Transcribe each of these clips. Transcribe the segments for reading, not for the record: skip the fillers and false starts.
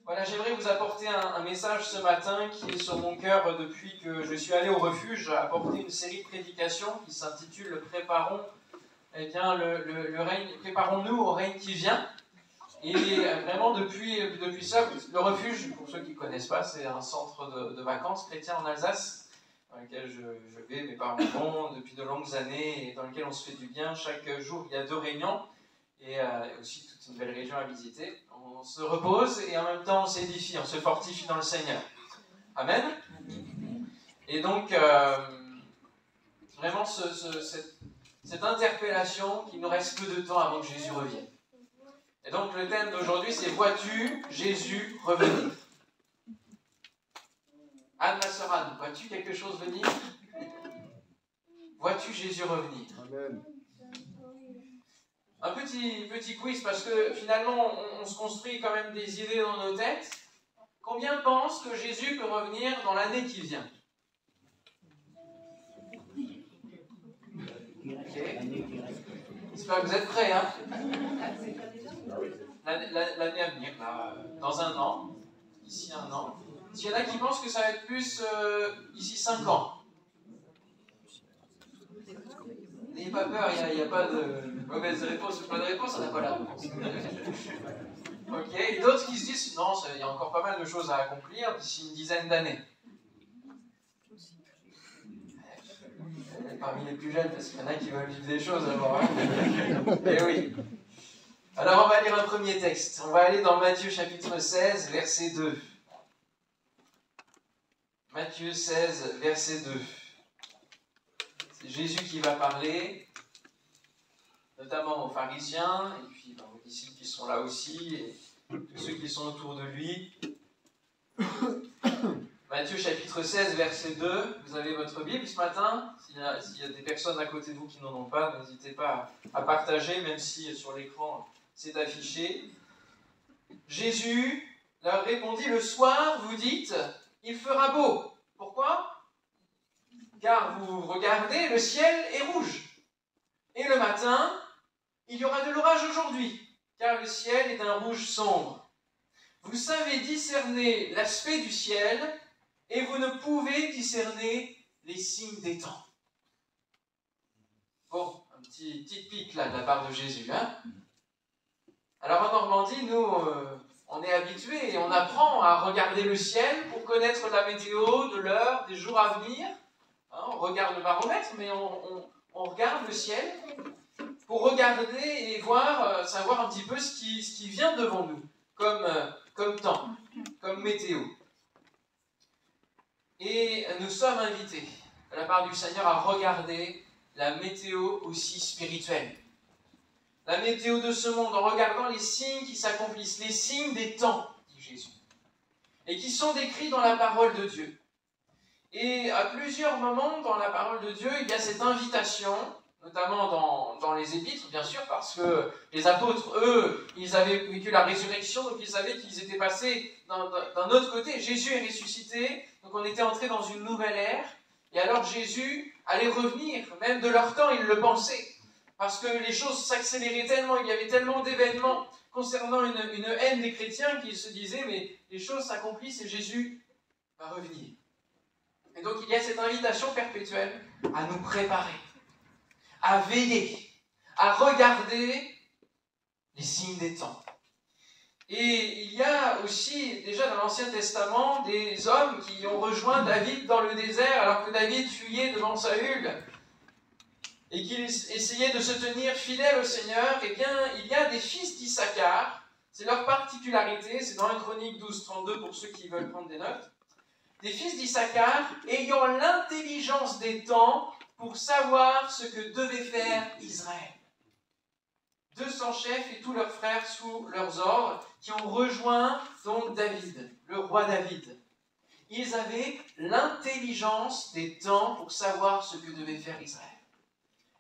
Voilà, j'aimerais vous apporter un message ce matin qui est sur mon cœur depuis que je suis allé au refuge, apporter une série de prédications qui s'intitule « Préparons le règne, préparons-nous au règne qui vient ». Et vraiment depuis ça, le refuge, pour ceux qui ne connaissent pas, c'est un centre de vacances chrétien en Alsace, dans lequel je vais, mes parents vont depuis de longues années, et dans lequel on se fait du bien. Chaque jour, il y a 2 réunions, et aussi toute une belle région à visiter. On se repose, et en même temps, on s'édifie, on se fortifie dans le Seigneur. Amen. Et donc, vraiment, cette interpellation qu'il nous reste peu de temps avant que Jésus revienne. Et donc le thème d'aujourd'hui c'est « Vois-tu Jésus revenir ?» Anne, ma sœur Anne, vois-tu quelque chose venir? Vois-tu Jésus revenir? Amen. Un petit quiz parce que finalement on se construit quand même des idées dans nos têtes. Combien pensent que Jésus peut revenir dans l'année qui vient? Ok. J'espère que vous êtes prêts, hein? L'année à venir, là, dans 1 an, d'ici 1 an. S'il y en a qui pensent que ça va être plus d'ici 5 ans. N'ayez pas peur, il n'y a pas de mauvaise réponse, pas de réponse, on n'a pas la réponse. Ok, et d'autres qui se disent, non, il y a encore pas mal de choses à accomplir d'ici une dizaine d'années. Parmi les plus jeunes, parce qu'il y en a qui veulent vivre des choses avant. Hein. Eh oui. Alors on va lire un premier texte. On va aller dans Matthieu chapitre 16, verset 2. Matthieu 16, verset 2. C'est Jésus qui va parler, notamment aux pharisiens, et puis aux disciples qui sont là aussi, et tous ceux qui sont autour de lui. Matthieu chapitre 16, verset 2. Vous avez votre Bible ce matin. S'il y a des personnes à côté de vous qui n'en ont pas, n'hésitez pas à partager, même si sur l'écran c'est affiché. Jésus leur répondit, le soir, vous dites, il fera beau. Pourquoi? Car vous regardez, le ciel est rouge. Et le matin, il y aura de l'orage aujourd'hui, car le ciel est d'un rouge sombre. Vous savez discerner l'aspect du ciel, et vous ne pouvez discerner les signes des temps. Bon, un petit pic là de la part de Jésus, hein? Alors en Normandie, nous, on est habitués et on apprend à regarder le ciel pour connaître la météo de l'heure, des jours à venir. Hein, on regarde le baromètre, mais on regarde le ciel pour regarder et voir, savoir un petit peu ce qui vient devant nous, comme temps, comme météo. Et nous sommes invités, de la part du Seigneur, à regarder la météo aussi spirituelle. La météo de ce monde, en regardant les signes qui s'accomplissent, les signes des temps, dit Jésus, et qui sont décrits dans la parole de Dieu. Et à plusieurs moments dans la parole de Dieu, il y a cette invitation, notamment dans les épîtres, bien sûr, parce que les apôtres, eux, ils avaient vécu la résurrection, donc ils savaient qu'ils étaient passés d'un autre côté. Jésus est ressuscité, donc on était entré dans une nouvelle ère, et alors Jésus allait revenir, même de leur temps, ils le pensaient. Parce que les choses s'accéléraient tellement, il y avait tellement d'événements concernant une haine des chrétiens qu'ils se disaient, mais les choses s'accomplissent et Jésus va revenir. Et donc il y a cette invitation perpétuelle à nous préparer, à veiller, à regarder les signes des temps. Et il y a aussi, déjà dans l'Ancien Testament, des hommes qui ont rejoint David dans le désert alors que David fuyait devant Saül, et qu'ils essayaient de se tenir fidèles au Seigneur. Eh bien, il y a des fils d'Issachar, c'est leur particularité, c'est dans 1 Chronique 12, 32 pour ceux qui veulent prendre des notes. Des fils d'Issachar ayant l'intelligence des temps pour savoir ce que devait faire Israël. 200 chefs et tous leurs frères sous leurs ordres qui ont rejoint donc David, le roi David. Ils avaient l'intelligence des temps pour savoir ce que devait faire Israël.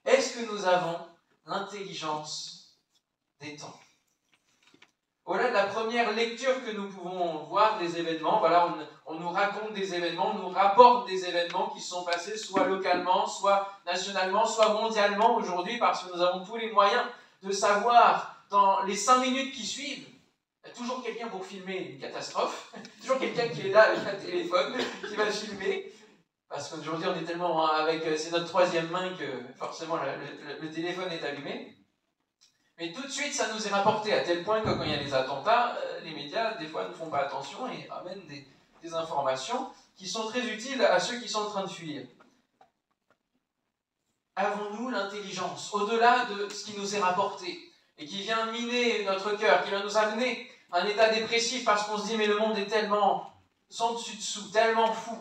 Est-ce que nous avons l'intelligence des temps? Voilà la première lecture que nous pouvons voir des événements. Voilà, on nous raconte des événements, on nous rapporte des événements qui sont passés soit localement, soit nationalement, soit mondialement aujourd'hui, parce que nous avons tous les moyens de savoir dans les 5 minutes qui suivent Il y a toujours quelqu'un pour filmer une catastrophe, toujours quelqu'un qui est là avec un téléphone, qui va filmer, parce qu'aujourd'hui on est tellement avec, c'est notre troisième main que forcément le téléphone est allumé. Mais tout de suite ça nous est rapporté, à tel point que quand il y a des attentats, les médias des fois ne font pas attention et amènent des informations qui sont très utiles à ceux qui sont en train de fuir. Avons-nous l'intelligence, au-delà de ce qui nous est rapporté, et qui vient miner notre cœur, qui vient nous amener à un état dépressif parce qu'on se dit mais le monde est tellement sans dessus-dessous, tellement fou.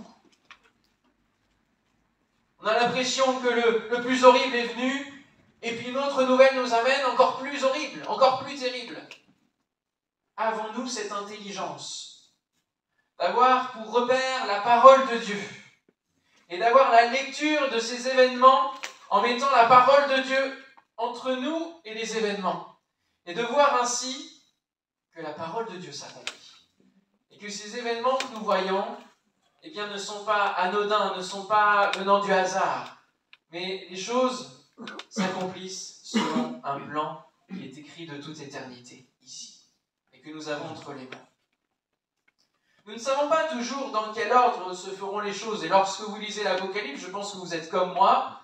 On a l'impression que le plus horrible est venu, et puis une autre nouvelle nous amène encore plus horrible, encore plus terrible. Avons-nous cette intelligence d'avoir pour repère la parole de Dieu et d'avoir la lecture de ces événements en mettant la parole de Dieu entre nous et les événements, et de voir ainsi que la parole de Dieu s'accomplit, et que ces événements que nous voyons, eh bien, ne sont pas anodins, ne sont pas venant du hasard, mais les choses s'accomplissent selon un plan qui est écrit de toute éternité ici, et que nous avons entre les mains. Nous ne savons pas toujours dans quel ordre se feront les choses, et lorsque vous lisez l'Apocalypse, je pense que vous êtes comme moi,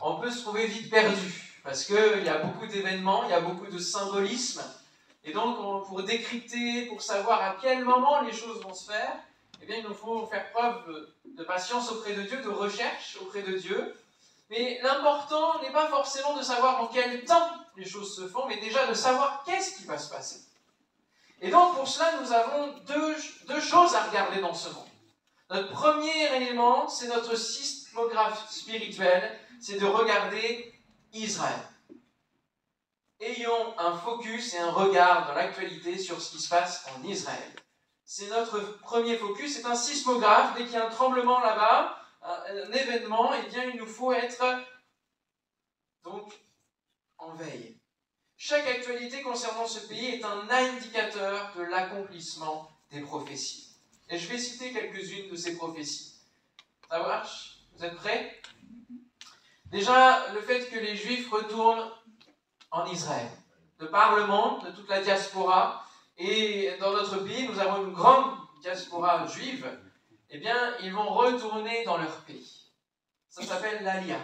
on peut se trouver vite perdu, parce qu'il y a beaucoup d'événements, il y a beaucoup de symbolisme, et donc pour décrypter, pour savoir à quel moment les choses vont se faire, eh bien il nous faut faire preuve de patience auprès de Dieu, de recherche auprès de Dieu. Mais l'important n'est pas forcément de savoir en quel temps les choses se font, mais déjà de savoir qu'est-ce qui va se passer. Et donc pour cela, nous avons deux choses à regarder dans ce monde. Notre premier élément, c'est notre sismographe spirituel, c'est de regarder Israël. Ayons un focus et un regard dans l'actualité sur ce qui se passe en Israël. C'est notre premier focus, c'est un sismographe. Dès qu'il y a un tremblement là-bas, un événement, eh bien, il nous faut être donc en veille. Chaque actualité concernant ce pays est un indicateur de l'accomplissement des prophéties. Et je vais citer quelques-unes de ces prophéties. Ça marche? Vous êtes prêts? Déjà, le fait que les Juifs retournent en Israël, de par le monde, de toute la diaspora, et dans notre pays, nous avons une grande diaspora juive, eh bien, ils vont retourner dans leur pays. Ça s'appelle l'Aliyah.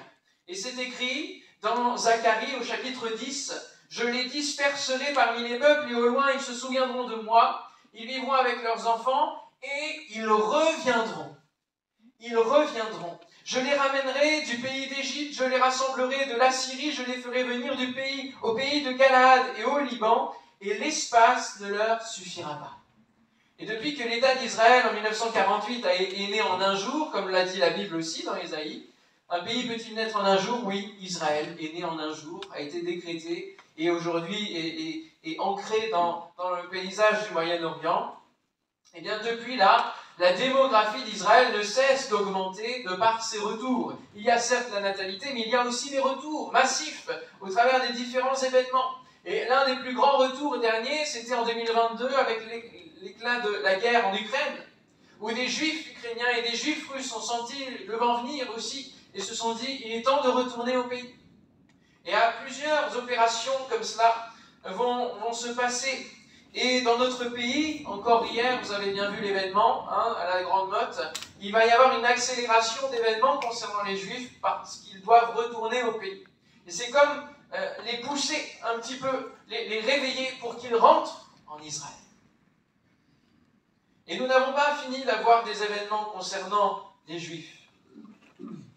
Et c'est écrit dans Zacharie au chapitre 10, « Je les disperserai parmi les peuples, et au loin ils se souviendront de moi, ils vivront avec leurs enfants, et ils reviendront. Ils reviendront. Je les ramènerai du pays d'Égypte, je les rassemblerai de l'Assyrie, je les ferai venir au pays de Galaad et au Liban, et l'espace ne leur suffira pas. » Et depuis que l'État d'Israël en 1948 est né en un jour, comme l'a dit la Bible aussi dans Ésaïe, un pays peut-il naître en un jour? Oui, Israël est né en un jour, a été décrété, et aujourd'hui est ancré dans le paysage du Moyen-Orient. Et bien depuis là, la démographie d'Israël ne cesse d'augmenter de par ses retours. Il y a certes la natalité, mais il y a aussi des retours massifs au travers des différents événements. Et l'un des plus grands retours derniers, c'était en 2022 avec l'éclat de la guerre en Ukraine, où des Juifs ukrainiens et des Juifs russes ont senti le vent venir aussi et se sont dit, il est temps de retourner au pays. Et plusieurs opérations comme cela vont se passer. Et dans notre pays, encore hier, vous avez bien vu l'événement, à la Grande Motte, il va y avoir une accélération d'événements concernant les Juifs parce qu'ils doivent retourner au pays. Et c'est comme les pousser un petit peu, les réveiller pour qu'ils rentrent en Israël. Et nous n'avons pas fini d'avoir des événements concernant les Juifs.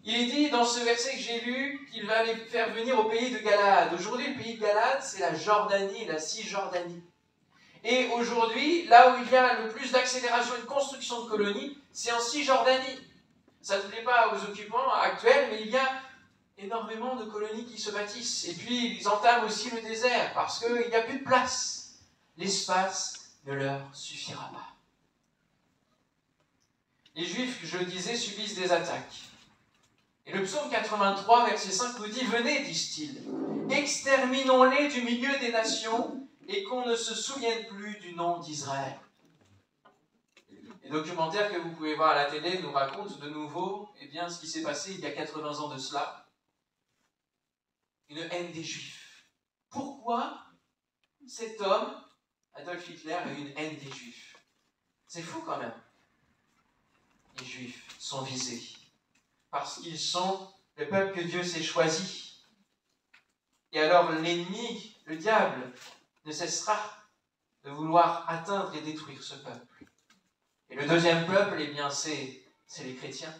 Il est dit dans ce verset que j'ai lu qu'il va les faire venir au pays de Galaad. Aujourd'hui, le pays de Galaad, c'est la Jordanie, la Cisjordanie. Et aujourd'hui, là où il y a le plus d'accélération et de construction de colonies, c'est en Cisjordanie. Ça ne plaît pas aux occupants actuels, mais il y a énormément de colonies qui se bâtissent. Et puis, ils entament aussi le désert, parce qu'il n'y a plus de place. L'espace ne leur suffira pas. Les Juifs, je le disais, subissent des attaques. Et le psaume 83, verset 5 nous dit « Venez, disent-ils, exterminons-les du milieu des nations, et qu'on ne se souvienne plus du nom d'Israël. » Les documentaires que vous pouvez voir à la télé nous racontent de nouveau ce qui s'est passé il y a 80 ans de cela. Une haine des Juifs. Pourquoi cet homme Adolf Hitler a une haine des Juifs. C'est fou quand même. Les Juifs sont visés parce qu'ils sont le peuple que Dieu s'est choisi. Et alors l'ennemi, le diable, ne cessera de vouloir atteindre et détruire ce peuple. Et le deuxième peuple, eh bien, c'est les chrétiens,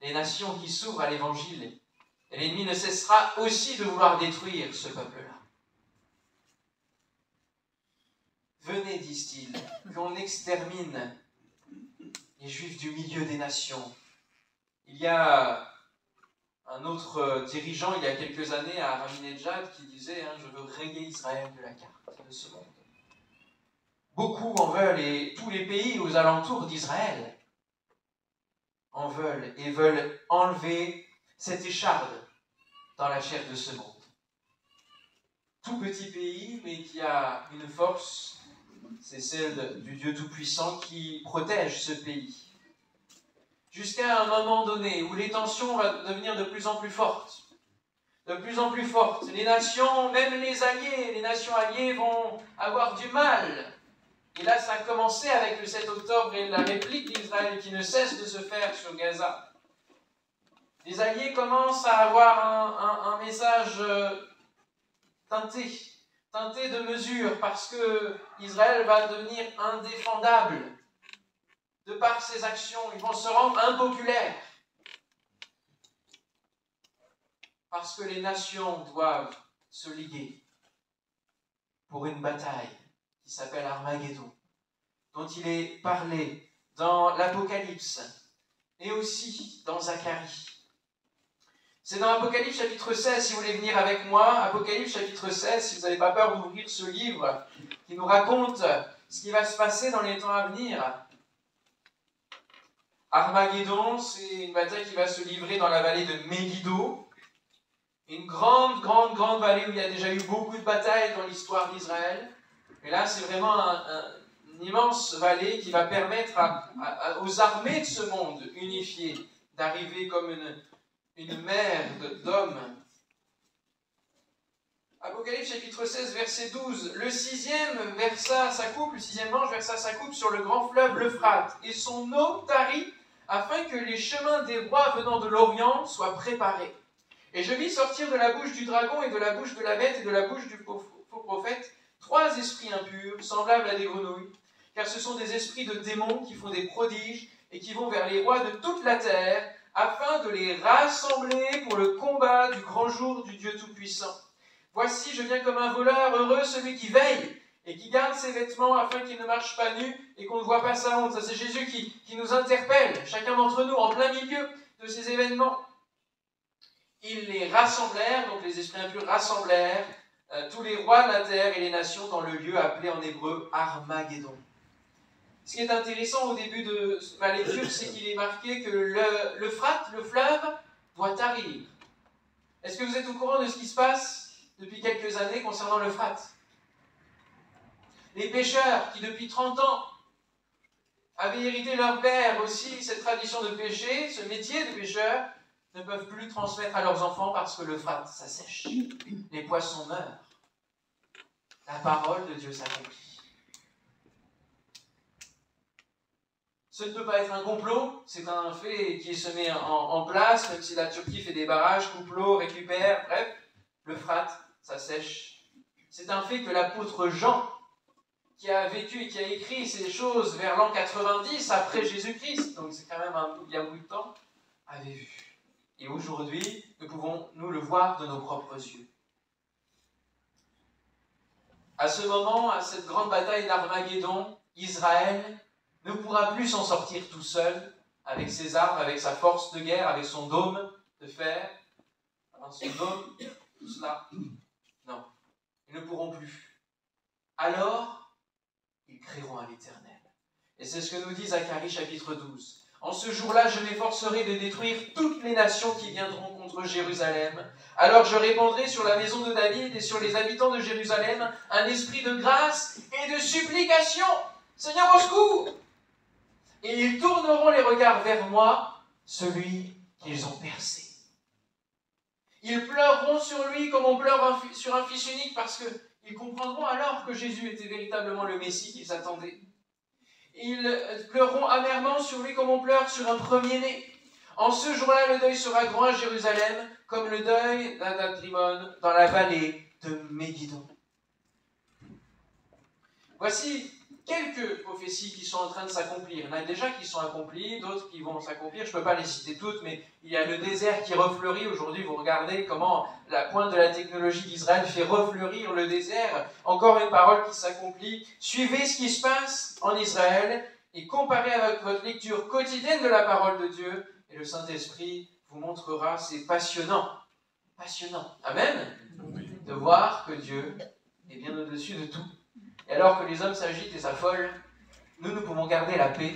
les nations qui s'ouvrent à l'évangile. Et l'ennemi ne cessera aussi de vouloir détruire ce peuple-là. Venez, disent-ils, qu'on extermine les Juifs du milieu des nations. Il y a un autre dirigeant, il y a quelques années, à Ahmadinejad, qui disait « Je veux rayer Israël de la carte de ce monde ». Beaucoup en veulent, et tous les pays aux alentours d'Israël en veulent, et veulent enlever cette écharde dans la chair de ce monde. Tout petit pays, mais qui a une force, c'est celle du Dieu Tout-Puissant qui protège ce pays. Jusqu'à un moment donné où les tensions vont devenir de plus en plus fortes. De plus en plus fortes. Les nations, même les nations alliées vont avoir du mal. Et là, ça a commencé avec le 7 octobre et la réplique d'Israël qui ne cesse de se faire sur Gaza. Les alliés commencent à avoir un message teinté de mesure, parce que Israël va devenir indéfendable. De par ses actions, ils vont se rendre impopulaires. Parce que les nations doivent se liguer pour une bataille qui s'appelle Armageddon, dont il est parlé dans l'Apocalypse et aussi dans Zacharie. C'est dans Apocalypse chapitre 16, si vous voulez venir avec moi, Apocalypse chapitre 16, si vous n'avez pas peur d'ouvrir ce livre qui nous raconte ce qui va se passer dans les temps à venir. Armageddon, c'est une bataille qui va se livrer dans la vallée de Megiddo, une grande vallée où il y a déjà eu beaucoup de batailles dans l'histoire d'Israël. Et là, c'est vraiment une immense vallée qui va permettre aux armées de ce monde unifié d'arriver comme une mer d'hommes. Apocalypse chapitre 16, verset 12. Le sixième ange versa sa coupe sur le grand fleuve l'Euphrate, et son eau tarit, afin que les chemins des rois venant de l'Orient soient préparés. Et je vis sortir de la bouche du dragon et de la bouche de la bête et de la bouche du faux prophète 3 esprits impurs, semblables à des grenouilles, car ce sont des esprits de démons qui font des prodiges et qui vont vers les rois de toute la terre, afin de les rassembler pour le combat du grand jour du Dieu Tout-Puissant. Voici, je viens comme un voleur, heureux celui qui veille et qui garde ses vêtements afin qu'il ne marche pas nu et qu'on ne voit pas sa honte. Ça, c'est Jésus qui nous interpelle, chacun d'entre nous, en plein milieu de ces événements. Ils les rassemblèrent, donc les esprits impurs rassemblèrent tous les rois de la terre et les nations dans le lieu appelé en hébreu Armageddon. Ce qui est intéressant au début de ma lecture, c'est qu'il est marqué que l'Euphrate, le fleuve, doit tarir. Est-ce que vous êtes au courant de ce qui se passe depuis quelques années concernant l'Euphrate? Les pêcheurs qui, depuis 30 ans, avaient hérité de leur père aussi cette tradition de pêcher, ce métier de pêcheur, ne peuvent plus transmettre à leurs enfants parce que l'Euphrate s'assèche. Les poissons meurent. La parole de Dieu s'accomplit. Ce ne peut pas être un complot, c'est un fait qui se met en place, même si la Turquie fait des barrages, complot, récupère, bref, l'Euphrate s'assèche. C'est un fait que l'apôtre Jean, qui a vécu et qui a écrit ces choses vers l'an 90 après Jésus-Christ, donc c'est quand même un bien bout de temps, avait vu. Et aujourd'hui, nous pouvons nous le voir de nos propres yeux. À ce moment, à cette grande bataille d'Armageddon, Israël ne pourra plus s'en sortir tout seul, avec ses armes, avec sa force de guerre, avec son dôme de fer. Alors, son dôme, tout cela, non, ils ne pourront plus. Alors, ils crieront à l'Éternel. Et c'est ce que nous dit Zacharie chapitre 12. En ce jour-là, je m'efforcerai de détruire toutes les nations qui viendront contre Jérusalem. Alors je répandrai sur la maison de David et sur les habitants de Jérusalem un esprit de grâce et de supplication. Seigneur, au secours! Et ils tourneront les regards vers moi, celui qu'ils ont percé. Ils pleureront sur lui comme on pleure sur un fils unique parce Ils comprendront alors que Jésus était véritablement le Messie qu'ils attendaient. Ils pleureront amèrement sur lui comme on pleure sur un premier-né. En ce jour-là, le deuil sera grand à Jérusalem, comme le deuil d'Adrimon dans la vallée de Méguidon. Voici quelques prophéties qui sont en train de s'accomplir. Il y en a déjà qui sont accomplies, d'autres qui vont s'accomplir. Je ne peux pas les citer toutes, mais il y a le désert qui refleurit. Aujourd'hui, vous regardez comment la pointe de la technologie d'Israël fait refleurir le désert. Encore une parole qui s'accomplit. Suivez ce qui se passe en Israël et comparez avec votre lecture quotidienne de la parole de Dieu. Et le Saint-Esprit vous montrera, c'est passionnant. Passionnant. Amen. De voir que Dieu est bien au-dessus de tout. Et alors que les hommes s'agitent et s'affolent, nous pouvons garder la paix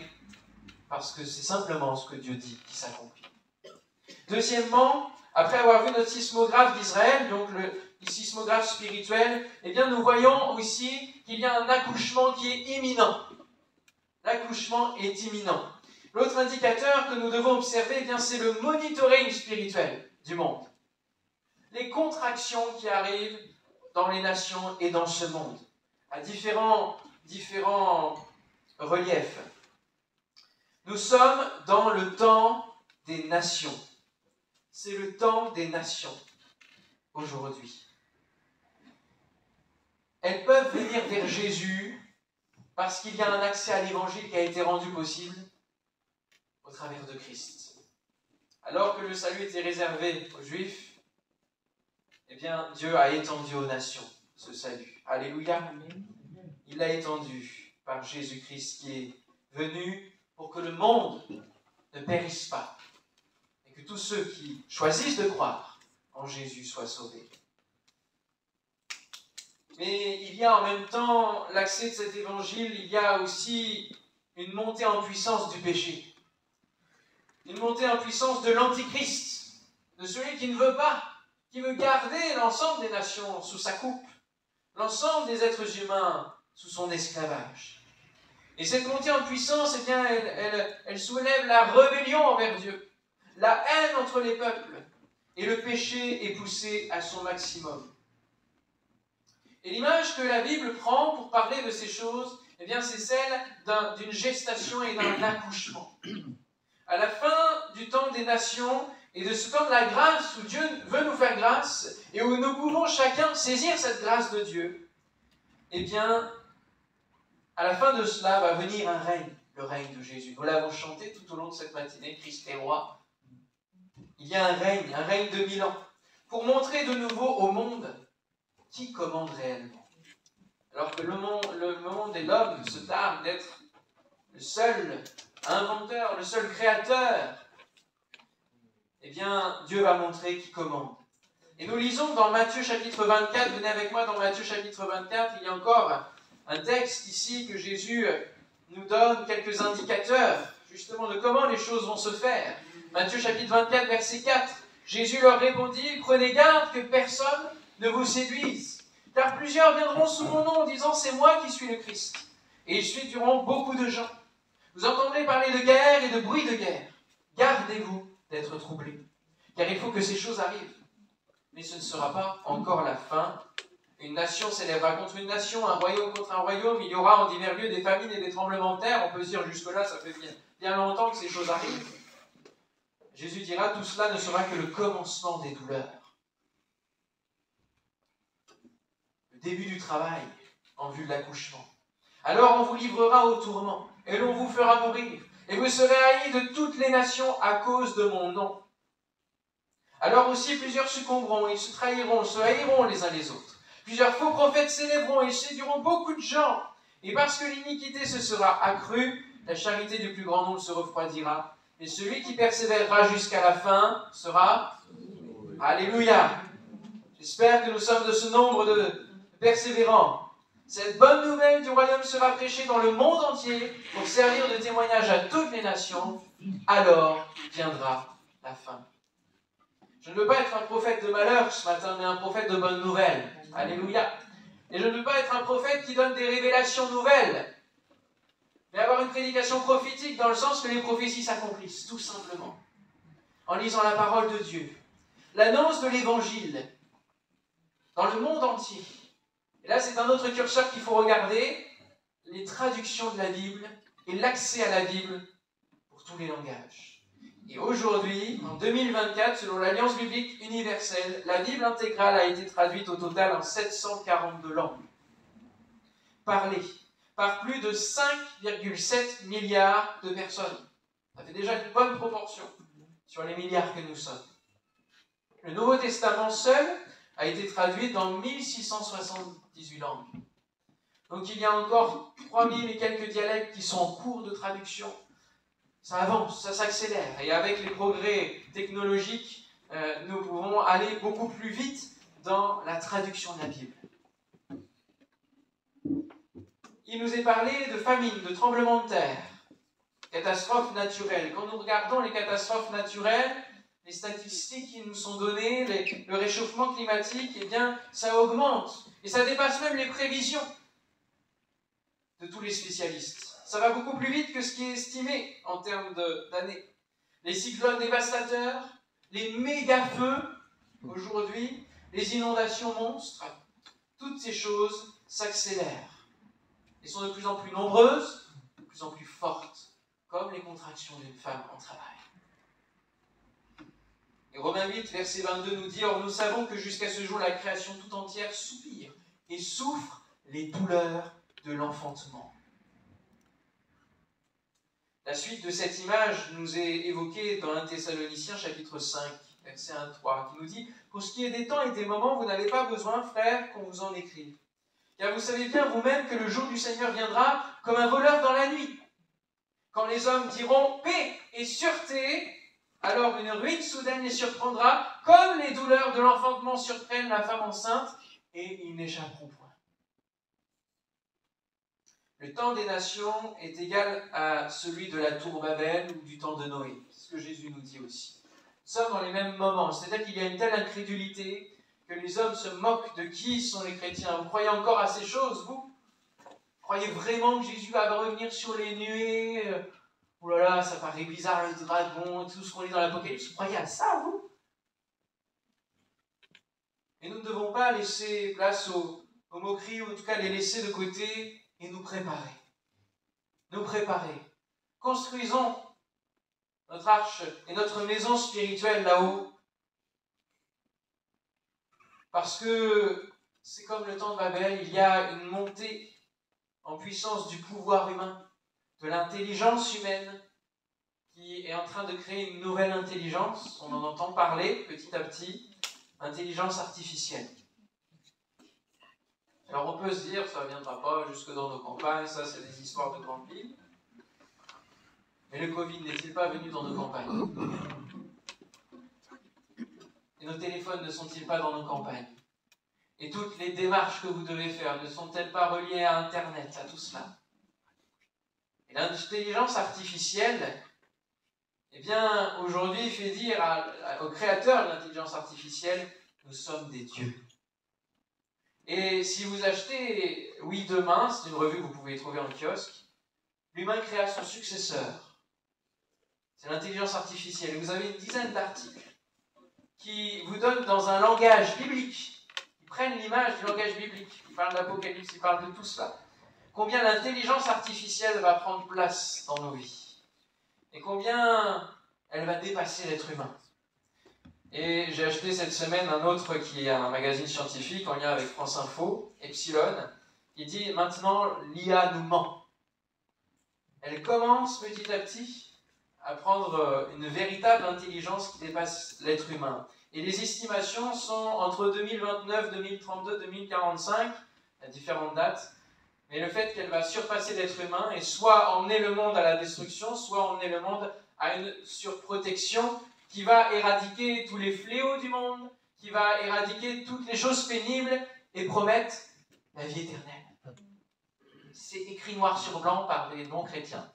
parce que c'est simplement ce que Dieu dit qui s'accomplit. Deuxièmement, après avoir vu notre sismographe d'Israël, donc le sismographe spirituel, eh bien nous voyons aussi qu'il y a un accouchement qui est imminent. L'accouchement est imminent. L'autre indicateur que nous devons observer, eh bien, c'est le monitoring spirituel du monde. Les contractions qui arrivent dans les nations et dans ce monde, à différents reliefs. Nous sommes dans le temps des nations. C'est le temps des nations aujourd'hui. Elles peuvent venir vers Jésus parce qu'il y a un accès à l'évangile qui a été rendu possible au travers de Christ. Alors que le salut était réservé aux Juifs, eh bien, Dieu a étendu aux nations ce salut. Alléluia. Il l'a étendu par Jésus-Christ qui est venu pour que le monde ne périsse pas et que tous ceux qui choisissent de croire en Jésus soient sauvés. Mais il y a en même temps l'accès de cet évangile, il y a aussi une montée en puissance du péché. Une montée en puissance de l'antichrist, de celui qui ne veut pas, qui veut garder l'ensemble des nations sous sa coupe, l'ensemble des êtres humains sous son esclavage. Et cette montée en puissance, eh bien, elle soulève la rébellion envers Dieu, la haine entre les peuples, et le péché est poussé à son maximum. Et l'image que la Bible prend pour parler de ces choses, eh bien, c'est celle d'une gestation et d'un accouchement. À la fin du temps des nations et de ce temps de la grâce où Dieu veut nous faire grâce et où nous pouvons chacun saisir cette grâce de Dieu, eh bien, à la fin de cela va venir un règne, le règne de Jésus. Nous l'avons chanté tout au long de cette matinée, Christ est roi. Il y a un règne de 1000 ans, pour montrer de nouveau au monde qui commande réellement. Alors que le monde et l'homme se targuent d'être le seul inventeur, le seul créateur, eh bien, Dieu va montrer qui commande. Et nous lisons dans Matthieu chapitre 24, venez avec moi dans Matthieu chapitre 24, il y a encore un texte ici que Jésus nous donne quelques indicateurs, justement, de comment les choses vont se faire. Matthieu chapitre 24, verset 4, Jésus leur répondit, « Prenez garde que personne ne vous séduise, car plusieurs viendront sous mon nom en disant, c'est moi qui suis le Christ. Et ils séduiront beaucoup de gens. Vous entendrez parler de guerre et de bruit de guerre. Gardez-vous d'être troublés, car il faut que ces choses arrivent. Mais ce ne sera pas encore la fin. Une nation s'élèvera contre une nation, un royaume contre un royaume. Il y aura en divers lieux des famines et des tremblements de terre. On peut se dire jusque-là, ça fait bien longtemps que ces choses arrivent. Jésus dira, tout cela ne sera que le commencement des douleurs. Le début du travail en vue de l'accouchement. Alors on vous livrera au tourment, et l'on vous fera mourir, et vous serez haïs de toutes les nations à cause de mon nom. Alors aussi plusieurs succomberont, ils se trahiront, se haïront les uns les autres. Plusieurs faux prophètes s'élèveront et séduiront beaucoup de gens. Et parce que l'iniquité se sera accrue, la charité du plus grand nombre se refroidira. Et celui qui persévérera jusqu'à la fin sera... Alléluia! J'espère que nous sommes de ce nombre de persévérants. Cette bonne nouvelle du royaume sera prêchée dans le monde entier pour servir de témoignage à toutes les nations. Alors viendra la fin. Je ne veux pas être un prophète de malheur ce matin, mais un prophète de bonne nouvelle. Alléluia. Et je ne veux pas être un prophète qui donne des révélations nouvelles, mais avoir une prédication prophétique dans le sens que les prophéties s'accomplissent, tout simplement. En lisant la parole de Dieu. L'annonce de l'évangile dans le monde entier. Et là, c'est un autre curseur qu'il faut regarder, les traductions de la Bible et l'accès à la Bible pour tous les langages. Et aujourd'hui, en 2024, selon l'Alliance biblique universelle, la Bible intégrale a été traduite au total en 742 langues, parlée par plus de 5,7 milliards de personnes. Ça fait déjà une bonne proportion sur les milliards que nous sommes. Le Nouveau Testament seul a été traduit dans 1678 langues. Donc il y a encore 3000 et quelques dialectes qui sont en cours de traduction. Ça avance, ça s'accélère. Et avec les progrès technologiques, nous pouvons aller beaucoup plus vite dans la traduction de la Bible. Il nous est parlé de famine, de tremblements de terre, catastrophes naturelles. Quand nous regardons les catastrophes naturelles, les statistiques qui nous sont données, le réchauffement climatique, eh bien, ça augmente. Et ça dépasse même les prévisions de tous les spécialistes. Ça va beaucoup plus vite que ce qui est estimé en termes d'années. Les cyclones dévastateurs, les méga-feux, aujourd'hui, les inondations monstres, toutes ces choses s'accélèrent. Et sont de plus en plus nombreuses, de plus en plus fortes, comme les contractions d'une femme en travail. Et Romains 8, verset 22 nous dit « Or nous savons que jusqu'à ce jour, la création tout entière soupire et souffre les douleurs de l'enfantement. » La suite de cette image nous est évoquée dans 1 Thessaloniciens chapitre 5, verset 1-3, qui nous dit « Pour ce qui est des temps et des moments, vous n'avez pas besoin, frères, qu'on vous en écrive. Car vous savez bien vous-même que le jour du Seigneur viendra comme un voleur dans la nuit. Quand les hommes diront « paix et sûreté », alors une ruine soudaine les surprendra, comme les douleurs de l'enfantement surprennent la femme enceinte, et ils n'échapperont point. Le temps des nations est égal à celui de la tour Babel ou du temps de Noé. C'est ce que Jésus nous dit aussi. Nous sommes dans les mêmes moments, c'est-à-dire qu'il y a une telle incrédulité que les hommes se moquent de qui sont les chrétiens. Vous croyez encore à ces choses, vous ? Vous croyez vraiment que Jésus va revenir sur les nuées ? Oh là là, ça paraît bizarre, le dragon, tout ce qu'on lit dans l'Apocalypse. Vous croyez à ça, vous ? Et nous ne devons pas laisser place aux moqueries, ou en tout cas les laisser de côté et nous préparer. Nous préparer. Construisons notre arche et notre maison spirituelle là-haut. Parce que c'est comme le temps de Babel, il y a une montée en puissance du pouvoir humain, de l'intelligence humaine, qui est en train de créer une nouvelle intelligence. On en entend parler petit à petit, intelligence artificielle. Alors on peut se dire, ça ne viendra pas jusque dans nos campagnes, ça c'est des histoires de grandes villes. Mais le Covid n'est-il pas venu dans nos campagnes ? Et nos téléphones ne sont-ils pas dans nos campagnes ? Et toutes les démarches que vous devez faire ne sont-elles pas reliées à Internet, à tout cela ? Et l'intelligence artificielle, eh bien, aujourd'hui, fait dire au créateur de l'intelligence artificielle, nous sommes des dieux. Et si vous achetez Oui Demain, c'est une revue que vous pouvez trouver en kiosque, l'humain créa son successeur. C'est l'intelligence artificielle. Et vous avez une dizaine d'articles qui vous donnent dans un langage biblique, ils prennent l'image du langage biblique, ils parlent d'Apocalypse, ils parlent de tout cela, combien l'intelligence artificielle va prendre place dans nos vies, et combien elle va dépasser l'être humain. Et j'ai acheté cette semaine un autre qui est un magazine scientifique en lien avec France Info, Epsilon, qui dit « Maintenant, l'IA nous ment ». Elle commence petit à petit à prendre une véritable intelligence qui dépasse l'être humain. Et les estimations sont entre 2029, 2032, 2045, à différentes dates, mais le fait qu'elle va surpasser l'être humain et soit emmener le monde à la destruction, soit emmener le monde à une surprotection qui va éradiquer tous les fléaux du monde, qui va éradiquer toutes les choses pénibles et promettre la vie éternelle. C'est écrit noir sur blanc par les non-chrétiens.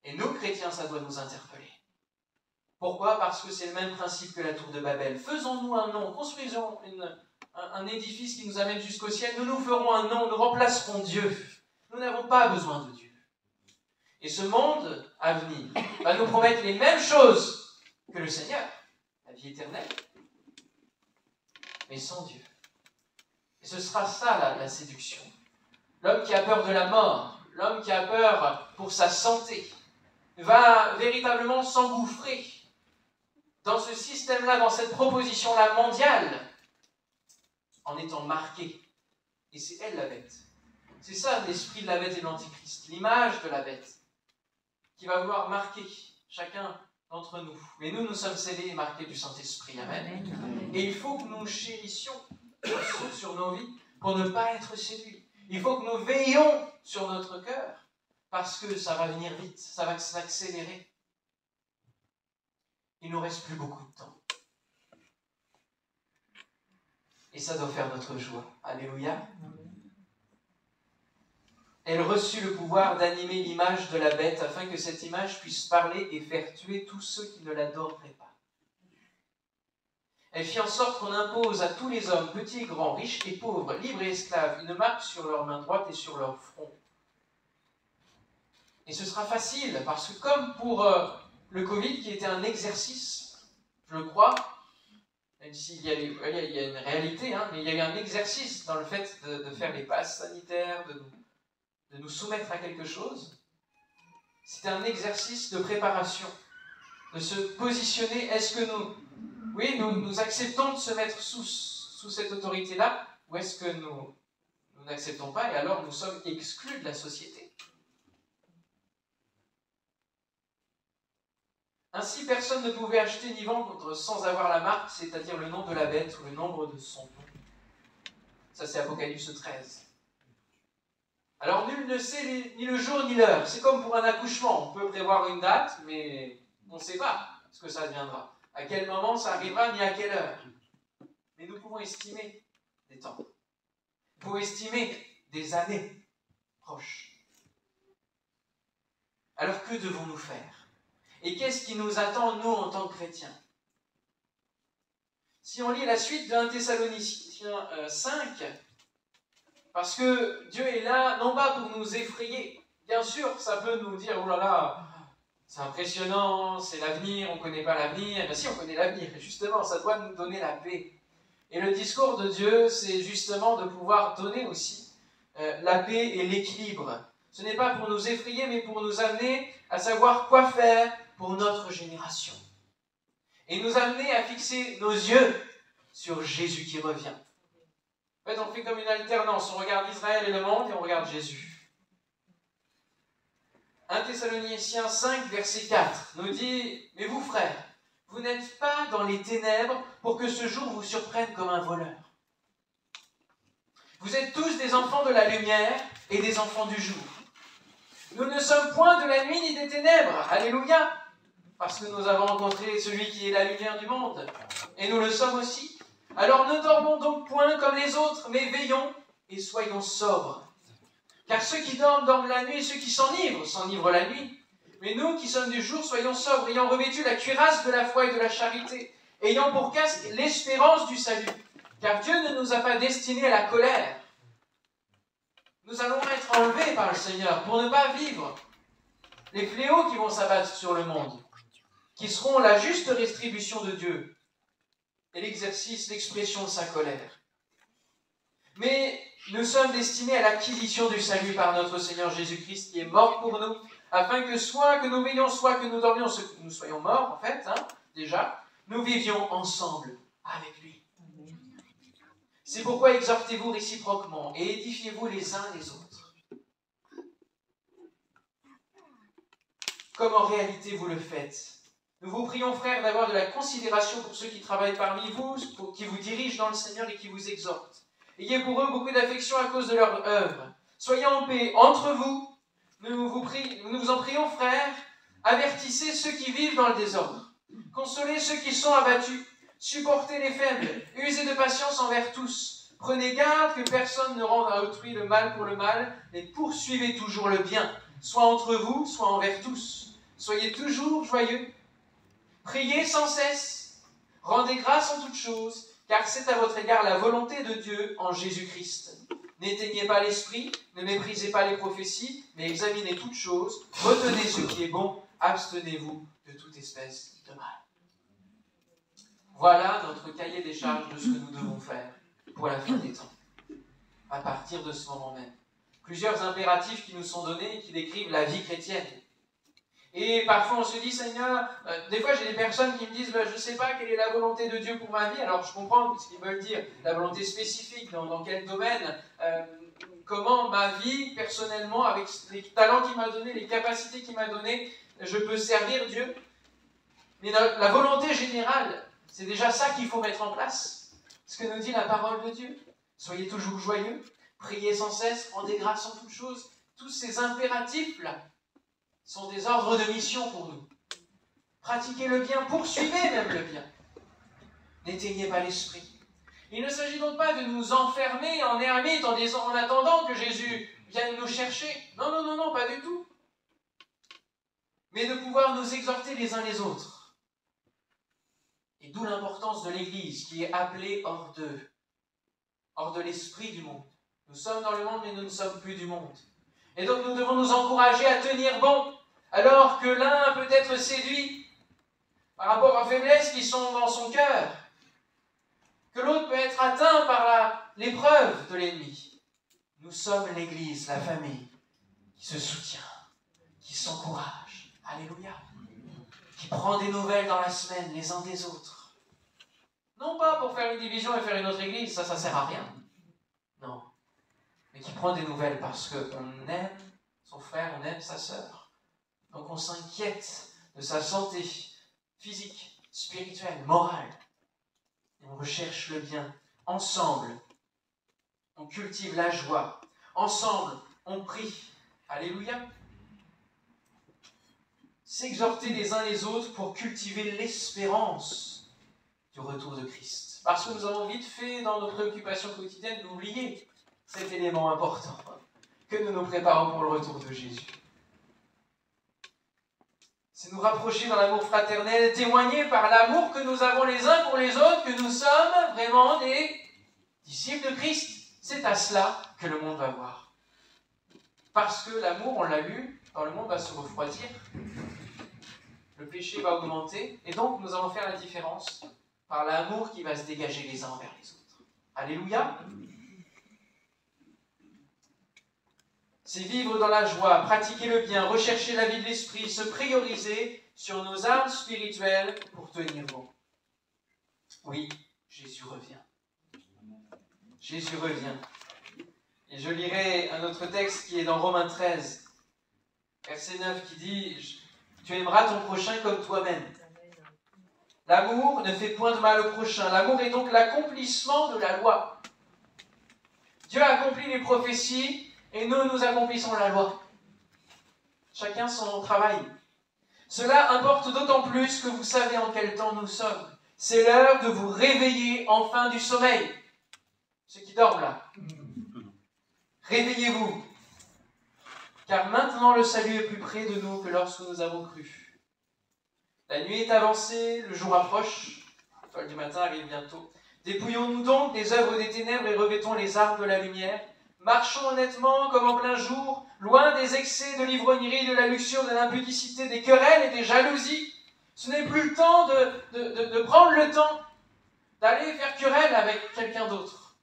Et nous, chrétiens, ça doit nous interpeller. Pourquoi ? Parce que c'est le même principe que la tour de Babel. Faisons-nous un nom, construisons un édifice qui nous amène jusqu'au ciel, nous nous ferons un nom, nous remplacerons Dieu. Nous n'avons pas besoin de Dieu. Et ce monde à venir va nous promettre les mêmes choses que le Seigneur, la vie éternelle, mais sans Dieu. Et ce sera ça la séduction. L'homme qui a peur de la mort, l'homme qui a peur pour sa santé, va véritablement s'engouffrer dans ce système-là, dans cette proposition-là mondiale, en étant marqué. Et c'est elle la bête. C'est ça l'esprit de la bête et de l'antichrist, l'image de la bête, qui va vouloir marquer chacun d'entre nous. Mais nous sommes scellés et marqués du Saint-Esprit. Amen. Et il faut que nous chérissions sur nos vies pour ne pas être séduits. Il faut que nous veillions sur notre cœur, parce que ça va venir vite, ça va s'accélérer. Il ne nous reste plus beaucoup de temps. Et ça doit faire notre joie. Alléluia. Elle reçut le pouvoir d'animer l'image de la bête afin que cette image puisse parler et faire tuer tous ceux qui ne l'adoreraient pas. Elle fit en sorte qu'on impose à tous les hommes, petits et grands, riches et pauvres, libres et esclaves, une marque sur leur main droite et sur leur front. Et ce sera facile, parce que comme pour le Covid, qui était un exercice, je le crois, même s'il y a une réalité, mais il y a eu un exercice dans le fait de faire les passes sanitaires, de nous soumettre à quelque chose. C'était un exercice de préparation, de se positionner. Est-ce que nous acceptons de se mettre sous cette autorité-là, ou est-ce que nous n'acceptons pas, et alors nous sommes exclus de la société? Ainsi, personne ne pouvait acheter ni vendre sans avoir la marque, c'est-à-dire le nom de la bête ou le nombre de son nom. Ça, c'est Apocalypse 13. Alors, nul ne sait ni le jour ni l'heure. C'est comme pour un accouchement. On peut prévoir une date, mais on ne sait pas ce que ça deviendra. À quel moment ça arrivera, ni à quelle heure. Mais nous pouvons estimer des temps. Nous pouvons estimer des années proches. Alors, que devons-nous faire? Et qu'est-ce qui nous attend, nous, en tant que chrétiens? Si on lit la suite de 1 Thessaloniciens 5, parce que Dieu est là, non pas pour nous effrayer. Bien sûr, ça peut nous dire, oh là là, c'est impressionnant, c'est l'avenir, on ne connaît pas l'avenir. Bien si, on connaît l'avenir, et justement, ça doit nous donner la paix. Et le discours de Dieu, c'est justement de pouvoir donner aussi la paix et l'équilibre. Ce n'est pas pour nous effrayer, mais pour nous amener à savoir quoi faire pour notre génération. Et nous amener à fixer nos yeux sur Jésus qui revient. En fait, on fait comme une alternance. On regarde Israël et le monde et on regarde Jésus. 1 Thessaloniciens 5, verset 4 nous dit « Mais vous, frères, vous n'êtes pas dans les ténèbres pour que ce jour vous surprenne comme un voleur. Vous êtes tous des enfants de la lumière et des enfants du jour. Nous ne sommes point de la nuit ni des ténèbres. Alléluia. Parce que nous avons rencontré celui qui est la lumière du monde. Et nous le sommes aussi. Alors ne dormons donc point comme les autres, mais veillons et soyons sobres. Car ceux qui dorment, dorment la nuit, et ceux qui s'enivrent la nuit. Mais nous qui sommes du jour, soyons sobres, ayant revêtu la cuirasse de la foi et de la charité, ayant pour casque l'espérance du salut. Car Dieu ne nous a pas destinés à la colère. Nous allons être enlevés par le Seigneur pour ne pas vivre les fléaux qui vont s'abattre sur le monde, qui seront la juste rétribution de Dieu et l'expression de sa colère. Mais nous sommes destinés à l'acquisition du salut par notre Seigneur Jésus-Christ qui est mort pour nous, afin que soit que nous veillions, soit que nous dormions, que nous soyons morts en fait, déjà, nous vivions ensemble avec lui. C'est pourquoi exhortez-vous réciproquement et édifiez-vous les uns les autres. Comme en réalité vous le faites. Nous vous prions, frères, d'avoir de la considération pour ceux qui travaillent parmi vous, qui vous dirigent dans le Seigneur et qui vous exhortent. Ayez pour eux beaucoup d'affection à cause de leur œuvre. Soyez en paix entre vous. Nous vous en prions, frères. Avertissez ceux qui vivent dans le désordre. Consolez ceux qui sont abattus. Supportez les faibles. Usez de patience envers tous. Prenez garde que personne ne rende à autrui le mal pour le mal, mais poursuivez toujours le bien, soit entre vous, soit envers tous. Soyez toujours joyeux. Priez sans cesse. Rendez grâce en toutes choses, car c'est à votre égard la volonté de Dieu en Jésus-Christ. N'éteignez pas l'esprit, ne méprisez pas les prophéties, mais examinez toutes choses, retenez ce qui est bon, abstenez-vous de toute espèce de mal. Voilà notre cahier des charges de ce que nous devons faire pour la fin des temps. à partir de ce moment même. Plusieurs impératifs qui nous sont donnés et qui décrivent la vie chrétienne. Et parfois on se dit, Seigneur, des fois j'ai des personnes qui me disent, je ne sais pas quelle est la volonté de Dieu pour ma vie. Alors je comprends ce qu'ils veulent dire, la volonté spécifique, dans quel domaine, comment ma vie, personnellement, avec les talents qu'il m'a donnés, les capacités qu'il m'a données, je peux servir Dieu. Mais la volonté générale, c'est déjà ça qu'il faut mettre en place. Ce que nous dit la parole de Dieu. Soyez toujours joyeux, priez sans cesse, rendez grâce en toutes choses. Tous ces impératifs-là sont des ordres de mission pour nous. Pratiquez le bien, poursuivez même le bien. N'éteignez pas l'esprit. Il ne s'agit donc pas de nous enfermer en ermite en attendant que Jésus vienne nous chercher. Non, non, non, non, pas du tout. Mais de pouvoir nous exhorter les uns les autres. Et d'où l'importance de l'Église qui est appelée hors de l'esprit du monde. Nous sommes dans le monde, mais nous ne sommes plus du monde. Et donc nous devons nous encourager à tenir bon, alors que l'un peut être séduit par rapport aux faiblesses qui sont dans son cœur, que l'autre peut être atteint par l'épreuve de l'ennemi. Nous sommes l'Église, la famille, qui se soutient, qui s'encourage. Alléluia. Qui prend des nouvelles dans la semaine les uns des autres. Non pas pour faire une division et faire une autre Église, ça sert à rien. Non. Mais qui prend des nouvelles parce qu'on aime son frère, on aime sa sœur. Donc on s'inquiète de sa santé physique, spirituelle, morale. Et on recherche le bien. Ensemble, on cultive la joie. Ensemble, on prie. Alléluia. S'exhorter les uns les autres pour cultiver l'espérance du retour de Christ. Parce que nous avons vite fait, dans nos préoccupations quotidiennes, d'oublier cet élément important, que nous nous préparons pour le retour de Jésus. C'est nous rapprocher dans l'amour fraternel, témoigner par l'amour que nous avons les uns pour les autres, que nous sommes vraiment des disciples de Christ. C'est à cela que le monde va voir. Parce que l'amour, on l'a lu, quand le monde va se refroidir, le péché va augmenter, et donc nous allons faire la différence par l'amour qui va se dégager les uns envers les autres. Alléluia. C'est vivre dans la joie, pratiquer le bien, rechercher la vie de l'esprit, se prioriser sur nos armes spirituelles pour tenir bon. Oui, Jésus revient. Jésus revient. Et je lirai un autre texte qui est dans Romains 13, verset 9, qui dit « Tu aimeras ton prochain comme toi-même ». L'amour ne fait point de mal au prochain. L'amour est donc l'accomplissement de la loi. Dieu a accompli les prophéties et nous accomplissons la loi. Chacun son travail. Cela importe d'autant plus que vous savez en quel temps nous sommes. C'est l'heure de vous réveiller enfin du sommeil. Ceux qui dorment là. Réveillez-vous. Car maintenant le salut est plus près de nous que lorsque nous avons cru. La nuit est avancée, le jour approche. L'étoile du matin arrive bientôt. Dépouillons-nous donc des œuvres des ténèbres et revêtons les armes de la lumière. Marchons honnêtement comme en plein jour, loin des excès de l'ivrognerie, de la luxure, de l'impudicité, des querelles et des jalousies. Ce n'est plus le temps de prendre le temps d'aller faire querelle avec quelqu'un d'autre.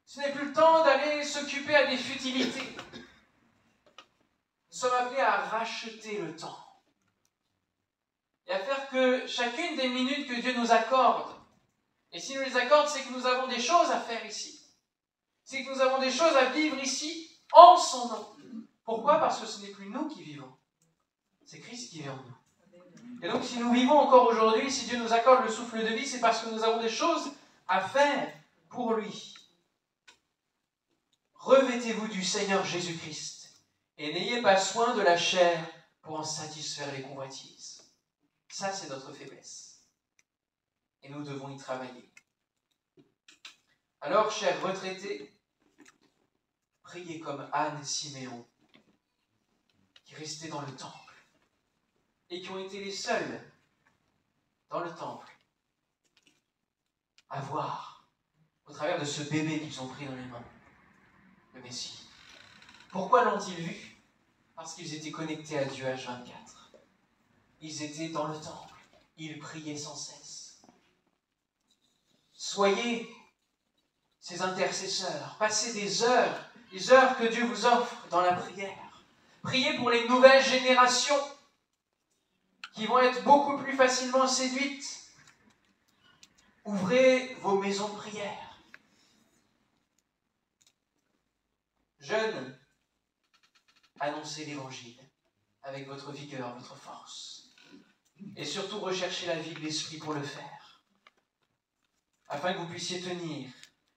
Ce n'est plus le temps d'aller s'occuper à des futilités. Nous sommes appelés à racheter le temps et à faire que chacune des minutes que Dieu nous accorde, et s'il nous les accorde, c'est que nous avons des choses à faire ici. C'est que nous avons des choses à vivre ici, en son nom. Pourquoi ? Parce que ce n'est plus nous qui vivons. C'est Christ qui vit en nous. Et donc, si nous vivons encore aujourd'hui, si Dieu nous accorde le souffle de vie, c'est parce que nous avons des choses à faire pour lui. Revêtez-vous du Seigneur Jésus-Christ et n'ayez pas soin de la chair pour en satisfaire les convoitises. Ça, c'est notre faiblesse. Et nous devons y travailler. Alors, chers retraités, priez comme Anne et Siméon, qui restaient dans le temple et qui ont été les seuls dans le temple à voir, au travers de ce bébé qu'ils ont pris dans les mains, le Messie. Pourquoi l'ont-ils vu ? Parce qu'ils étaient connectés à Dieu H24. Ils étaient dans le temple. Ils priaient sans cesse. Soyez ces intercesseurs. Passez des heures que Dieu vous offre dans la prière. Priez pour les nouvelles générations qui vont être beaucoup plus facilement séduites. Ouvrez vos maisons de prière. Jeunes, annoncez l'Évangile avec votre vigueur, votre force. Et surtout, recherchez la vie de l'Esprit pour le faire. Afin que vous puissiez tenir,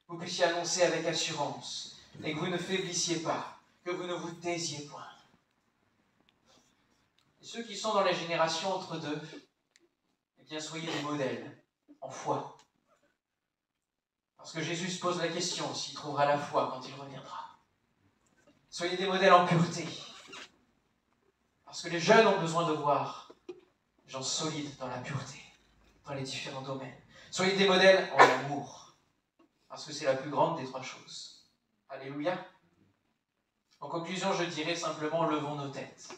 vous puissiez annoncer avec assurance, et que vous ne faiblissiez pas, que vous ne vous taisiez point. Et ceux qui sont dans la génération entre deux, eh bien, soyez des modèles en foi. Parce que Jésus se pose la question s'il trouvera la foi quand il reviendra. Soyez des modèles en pureté. Parce que les jeunes ont besoin de voir des gens solides dans la pureté, dans les différents domaines. Soyez des modèles en amour. Parce que c'est la plus grande des trois choses. Alléluia. En conclusion, je dirais simplement, levons nos têtes.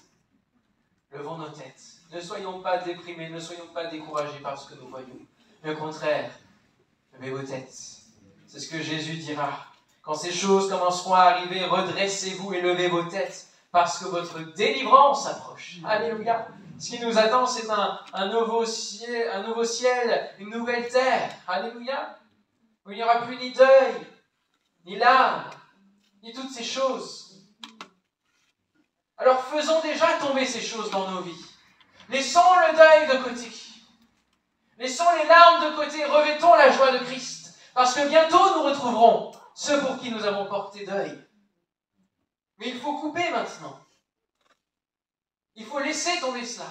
Levons nos têtes. Ne soyons pas déprimés, ne soyons pas découragés par ce que nous voyons. Mais au contraire, levez vos têtes. C'est ce que Jésus dira. Quand ces choses commenceront à arriver, redressez-vous et levez vos têtes, parce que votre délivrance approche. Alléluia. Ce qui nous attend, c'est un nouveau ciel, une nouvelle terre. Alléluia. Où il n'y aura plus ni deuil, ni larmes, ni toutes ces choses. Alors faisons déjà tomber ces choses dans nos vies. Laissons le deuil de côté. Laissons les larmes de côté. Revêtons la joie de Christ. Parce que bientôt nous retrouverons ceux pour qui nous avons porté deuil. Mais il faut couper maintenant. Il faut laisser tomber cela.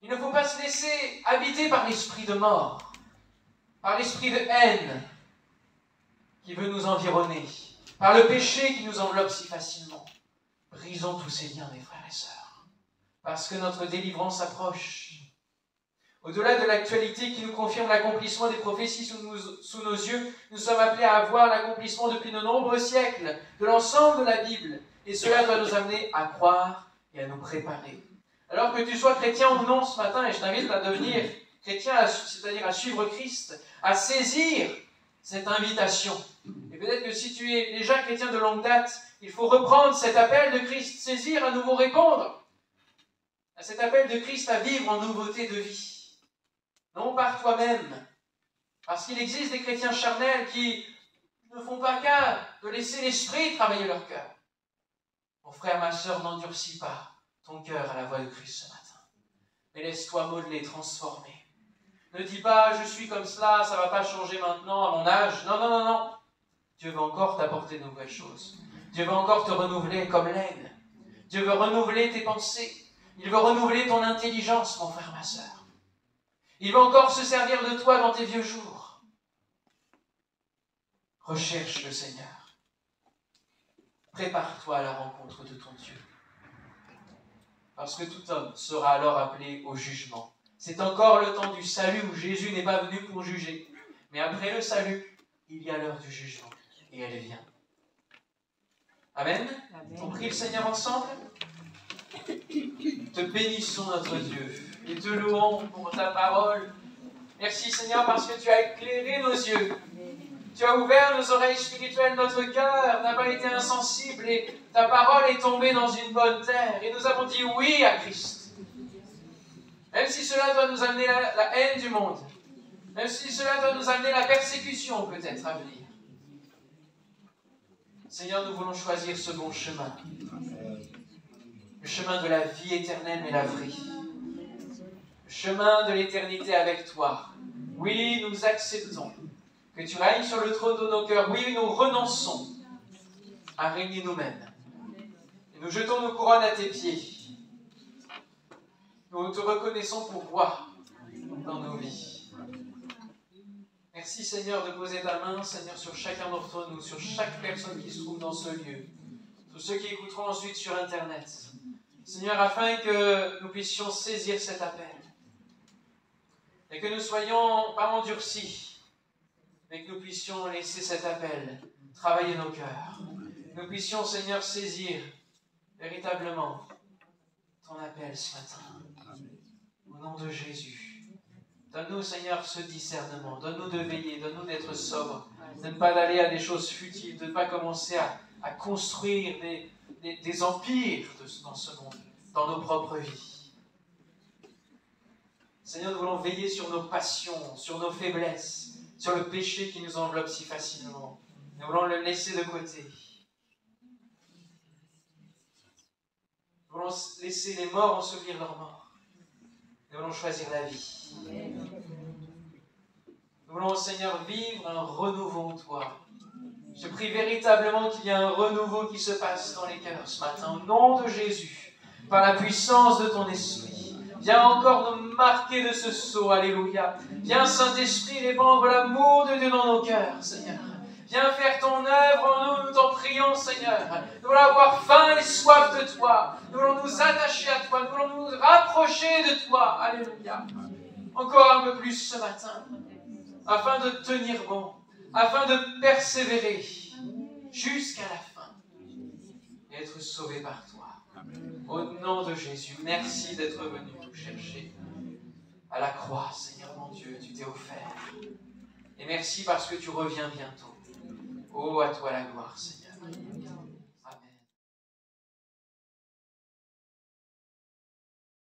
Il ne faut pas se laisser habiter par l'esprit de mort, par l'esprit de haine qui veut nous environner, par le péché qui nous enveloppe si facilement. Brisons tous ces liens, mes frères et sœurs, parce que notre délivrance approche. Au-delà de l'actualité qui nous confirme l'accomplissement des prophéties sous nos yeux, nous sommes appelés à voir l'accomplissement depuis de nombreux siècles de l'ensemble de la Bible. Et cela doit nous amener à croire et à nous préparer. Alors que tu sois chrétien ou non ce matin, et je t'invite à devenir chrétien, c'est-à-dire à suivre Christ, à saisir cette invitation. Et peut-être que si tu es déjà chrétien de longue date, il faut reprendre cet appel de Christ, saisir, à nouveau répondre à cet appel de Christ à vivre en nouveauté de vie. Non par toi-même, parce qu'il existe des chrétiens charnels qui ne font pas cas de laisser l'esprit travailler leur cœur. Mon frère, ma sœur, n'endurcis pas ton cœur à la voix de Christ ce matin, mais laisse-toi modeler, transformer. Ne dis pas, je suis comme cela, ça ne va pas changer maintenant à mon âge. Non, non, non, non. Dieu veut encore t'apporter de nouvelles choses. Dieu veut encore te renouveler comme l'aine. Dieu veut renouveler tes pensées. Il veut renouveler ton intelligence, mon frère, ma sœur. Il va encore se servir de toi dans tes vieux jours. Recherche le Seigneur. Prépare-toi à la rencontre de ton Dieu. Parce que tout homme sera alors appelé au jugement. C'est encore le temps du salut où Jésus n'est pas venu pour juger. Mais après le salut, il y a l'heure du jugement. Et elle vient. Amen. On prie le Seigneur ensemble. Te bénissons notre Dieu. Et te louons pour ta parole. Merci Seigneur parce que tu as éclairé nos yeux. Tu as ouvert nos oreilles spirituelles, notre cœur n'a pas été insensible et ta parole est tombée dans une bonne terre. Et nous avons dit oui à Christ. Même si cela doit nous amener la haine du monde. Même si cela doit nous amener la persécution peut-être à venir. Seigneur, nous voulons choisir ce bon chemin. Le chemin de la vie éternelle mais la vraie. Le chemin de l'éternité avec toi. Oui, nous acceptons que tu règnes sur le trône de nos cœurs. Oui, nous renonçons à régner nous-mêmes. Et nous jetons nos couronnes à tes pieds. Nous te reconnaissons pour roi dans nos vies. Merci Seigneur de poser ta main, Seigneur, sur chacun d'entre nous, sur chaque personne qui se trouve dans ce lieu, tous ceux qui écouteront ensuite sur Internet. Seigneur, afin que nous puissions saisir cet appel et que nous soyons pas endurcis, mais que nous puissions laisser cet appel travailler nos cœurs. Nous puissions, Seigneur, saisir véritablement ton appel ce matin. Au nom de Jésus. Donne-nous, Seigneur, ce discernement. Donne-nous de veiller, donne-nous d'être sobres, de ne pas aller à des choses futiles, de ne pas commencer à construire des empires dans ce monde, dans nos propres vies. Seigneur, nous voulons veiller sur nos passions, sur nos faiblesses, sur le péché qui nous enveloppe si facilement. Nous voulons le laisser de côté. Nous voulons laisser les morts ensevelir leurs morts. Nous voulons choisir la vie. Nous voulons, Seigneur, vivre un renouveau en toi. Je prie véritablement qu'il y ait un renouveau qui se passe dans les cœurs ce matin. Au nom de Jésus, par la puissance de ton esprit. Viens encore nous marquer de ce sceau. Alléluia. Viens, Saint-Esprit, répandre l'amour de Dieu dans nos cœurs, Seigneur. Viens faire ton œuvre en nous, nous t'en prions, Seigneur. Nous voulons avoir faim et soif de toi. Nous voulons nous attacher à toi. Nous voulons nous rapprocher de toi. Alléluia. Encore un peu plus ce matin, afin de tenir bon, afin de persévérer jusqu'à la fin et être sauvé par toi. Au nom de Jésus, merci d'être venu nous chercher à la croix, Seigneur mon Dieu, tu t'es offert. Et merci parce que tu reviens bientôt. Oh, à toi la gloire, Seigneur.